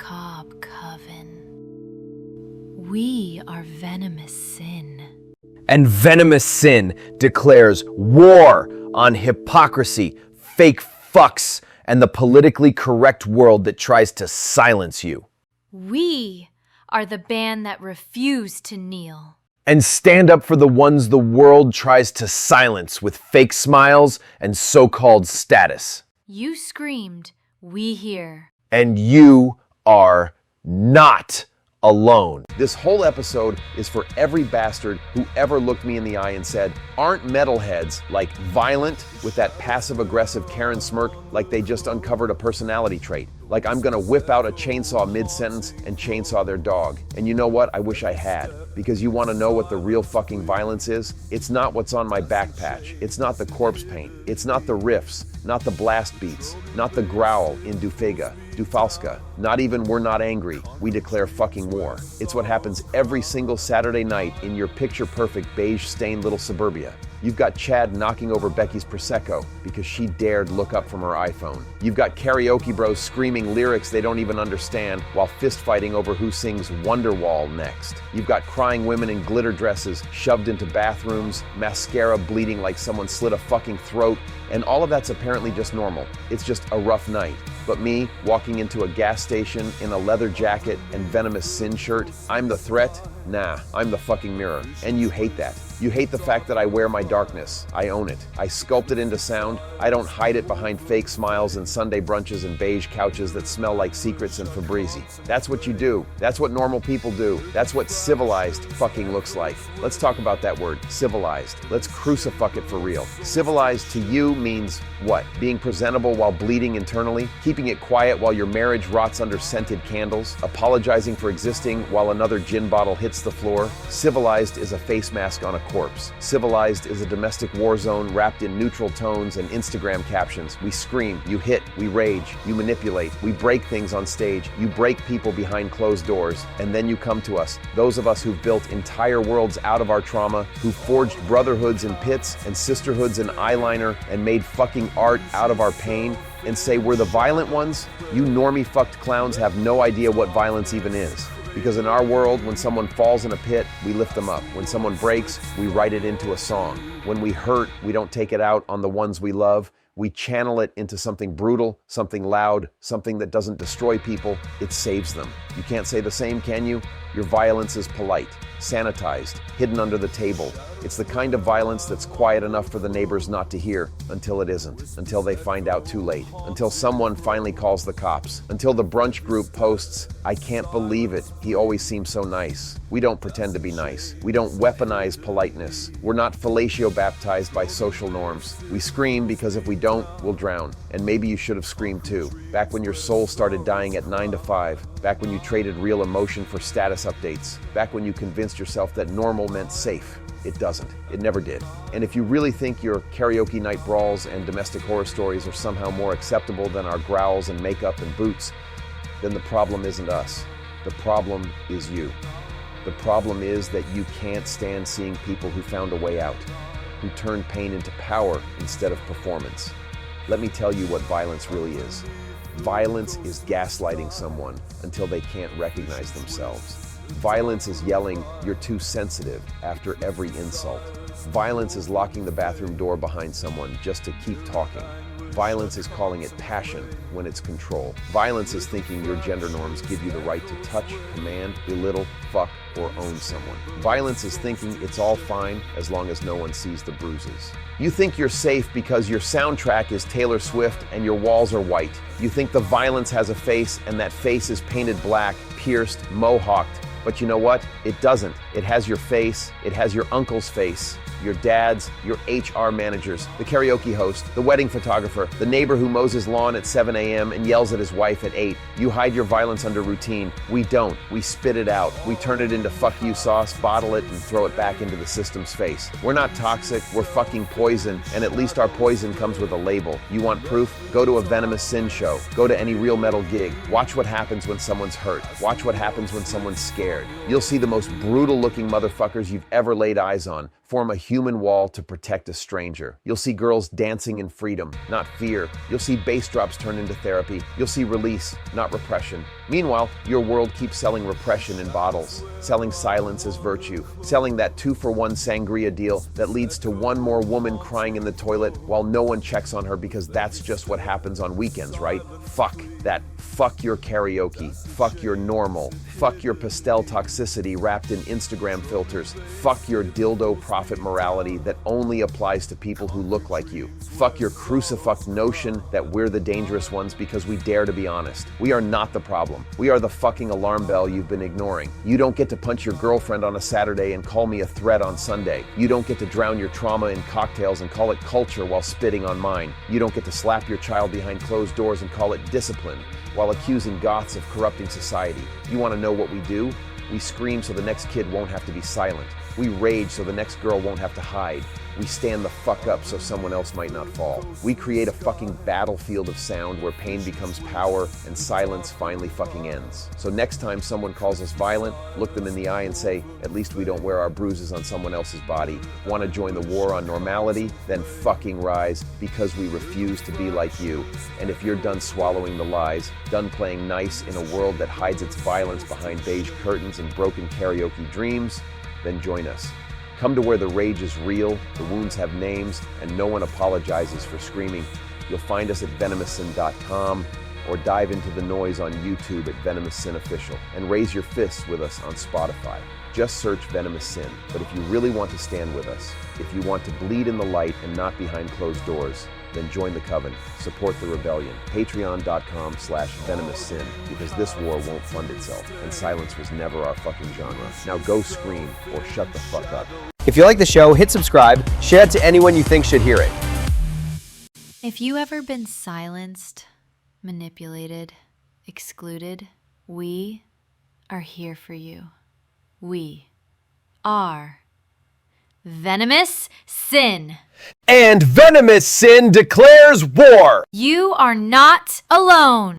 Macabre Coven. We are venomous sin. And venomous sin declares war on hypocrisy, fake fucks, and the politically correct world that tries to silence you. We are the band that refuse to kneel. And stand up for the ones the world tries to silence with fake smiles and so-called status. You screamed, we hear. And you are not alone. This whole episode is for every bastard who ever looked me in the eye and said, aren't metalheads like violent with that passive-aggressive Karen smirk like they just uncovered a personality trait? Like I'm gonna whip out a chainsaw mid-sentence and chainsaw their dog. And you know what? I wish I had. Because you wanna know what the real fucking violence is? It's not what's on my back patch. It's not the corpse paint. It's not the riffs, not the blast beats, not the growl in Dufalska, not even We're Not Angry, we declare fucking war. It's what happens every single Saturday night in your picture-perfect beige-stained little suburbia. You've got Chad knocking over Becky's Prosecco because she dared look up from her iPhone. You've got karaoke bros screaming lyrics they don't even understand while fistfighting over who sings Wonderwall next. You've got crying women in glitter dresses shoved into bathrooms, mascara bleeding like someone slit a fucking throat, and all of that's apparently just normal. It's just a rough night. But me, walking into a gas station in a leather jacket and venomous sin shirt, I'm the threat? Nah, I'm the fucking mirror. And you hate that. You hate the fact that I wear my darkness. I own it. I sculpt it into sound. I don't hide it behind fake smiles and Sunday brunches and beige couches that smell like secrets and Febreze. That's what you do. That's what normal people do. That's what civilized fucking looks like. Let's talk about that word, civilized. Let's crucify it for real. Civilized to you means what? Being presentable while bleeding internally? Keeping it quiet while your marriage rots under scented candles? Apologizing for existing while another gin bottle hits the floor? Civilized is a face mask on a corpse. Civilized is a domestic war zone wrapped in neutral tones and Instagram captions. We scream, you hit, we rage, you manipulate, we break things on stage, you break people behind closed doors, and then you come to us, those of us who've built entire worlds out of our trauma, who forged brotherhoods in pits and sisterhoods in eyeliner and made fucking art out of our pain, and say we're the violent ones. You normie fucked clowns have no idea what violence even is. Because in our world, when someone falls in a pit, we lift them up. When someone breaks, we write it into a song. When we hurt, we don't take it out on the ones we love. We channel it into something brutal, something loud, something that doesn't destroy people. It saves them. You can't say the same, can you? Your violence is polite, sanitized, hidden under the table. It's the kind of violence that's quiet enough for the neighbors not to hear until it isn't, until they find out too late, until someone finally calls the cops, until the brunch group posts, I can't believe it, he always seems so nice. We don't pretend to be nice. We don't weaponize politeness. We're not fellatio-baptized by social norms. We scream because if we don't, we'll drown. And maybe you should have screamed too. Back when your soul started dying at 9 to 5. Back when you traded real emotion for status updates. Back when you convinced yourself that normal meant safe. It doesn't. It never did. And if you really think your karaoke night brawls and domestic horror stories are somehow more acceptable than our growls and makeup and boots, then the problem isn't us. The problem is you. The problem is that you can't stand seeing people who found a way out, who turned pain into power instead of performance. Let me tell you what violence really is. Violence is gaslighting someone until they can't recognize themselves. Violence is yelling, you're too sensitive, after every insult. Violence is locking the bathroom door behind someone just to keep talking. Violence is calling it passion when it's control. Violence is thinking your gender norms give you the right to touch, command, belittle, fuck, or own someone. Violence is thinking it's all fine as long as no one sees the bruises. You think you're safe because your soundtrack is Taylor Swift and your walls are white. You think the violence has a face and that face is painted black, pierced, mohawked. But you know what? It doesn't. It has your face. It has your uncle's face, your dad's, your HR managers, the karaoke host, the wedding photographer, the neighbor who mows his lawn at 7 a.m. and yells at his wife at 8. You hide your violence under routine. We don't. We spit it out. We turn it into fuck you sauce, bottle it, and throw it back into the system's face. We're not toxic. We're fucking poison. And at least our poison comes with a label. You want proof? Go to a Venomous Sin show. Go to any real metal gig. Watch what happens when someone's hurt. Watch what happens when someone's scared. You'll see the most brutal looking motherfuckers you've ever laid eyes on form a human wall to protect a stranger. You'll see girls dancing in freedom, not fear. You'll see bass drops turn into therapy. You'll see release, not repression. Meanwhile, your world keeps selling repression in bottles, selling silence as virtue, selling that 2-for-1 sangria deal that leads to one more woman crying in the toilet while no one checks on her because that's just what happens on weekends, right? Fuck that. Fuck your karaoke. Fuck your normal. Fuck your pastel toxicity wrapped in Instagram filters. Fuck your dildo profit morality that only applies to people who look like you. Fuck your crucifucked notion that we're the dangerous ones because we dare to be honest. We are not the problem. We are the fucking alarm bell you've been ignoring. You don't get to punch your girlfriend on a Saturday and call me a threat on Sunday. You don't get to drown your trauma in cocktails and call it culture while spitting on mine. You don't get to slap your child behind closed doors and call it discipline while accusing goths of corrupting society. You want to know what we do? We scream so the next kid won't have to be silent. We rage so the next girl won't have to hide. We stand the fuck up so someone else might not fall. We create a fucking battlefield of sound where pain becomes power and silence finally fucking ends. So next time someone calls us violent, look them in the eye and say, at least we don't wear our bruises on someone else's body. Want to join the war on normality? Then fucking rise, because we refuse to be like you. And if you're done swallowing the lies, done playing nice in a world that hides its violence behind beige curtains and broken karaoke dreams, then join us. Come to where the rage is real, the wounds have names, and no one apologizes for screaming. You'll find us at venomoussin.com or dive into the noise on YouTube at Venomous Sin Official and raise your fists with us on Spotify. Just search Venomous Sin. But if you really want to stand with us, if you want to bleed in the light and not behind closed doors, then join the coven, support the rebellion. Patreon.com/VenomousSin, because this war won't fund itself, and silence was never our fucking genre. Now go scream or shut the fuck up. If you like the show, hit subscribe, share it to anyone you think should hear it. If you ever been silenced, manipulated, excluded, we are here for you. We are Venomous Sin. And Venomous Sin declares war! You are not alone.